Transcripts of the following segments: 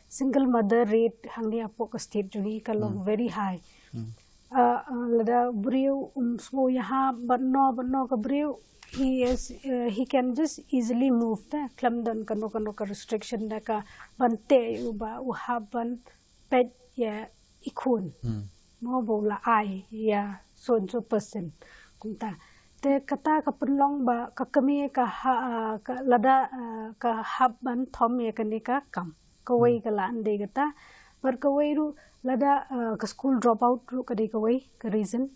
single mother rate hangni apo ka state jungi ka long very high. Lada brio so yaha banno ka brio he can just easily move da klamdan kano ka restriction da ka bante uba uhaban pet ya ikun mo bola ai ya so person kunta te kata ka penlong ba ka kami ka lada ka haban thom ya kanika kam kawai ka lande gata par kawai ru lada ka school drop out ru kadai kawai ka reason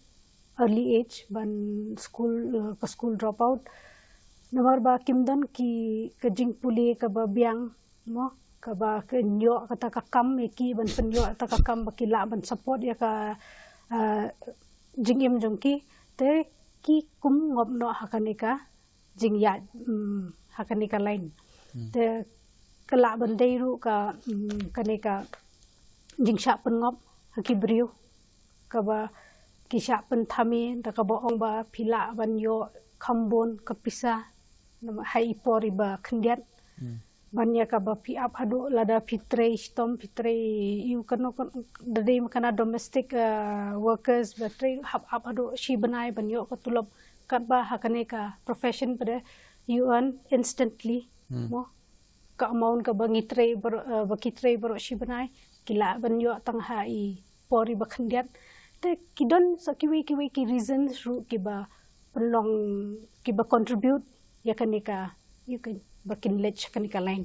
early age ban school drop out nomor ba kimdan ki ka jing puli ka ba biang mo ka ba ka nyo kata ka kam ki ban penyo ta ka kam ba kila ban support ya ka jingim jongki te ki kum ngop no hakanika jingya hakanika lain te kala bandai ru ka kanika jingsha pengop hakibrio ka ba kisha pen thami ta ka boong ba phila ban yo khambon kapisa hai ipori ba khndiat banya ka ba pi up adu lada fitre stom fitre you kano dade makana domestic workers ba tre hab up adu shi banai banyo ka tulop kat ba hakane ka profession pada you earn instantly mo ka amount ka ba ngitre ba kitre baro shi banai kila banyo tang hai pori ba khndiat te kidon sa kiwi ki reasons ru ki ba pelong ki ba contribute ya kanika you can bakin lech kanika lain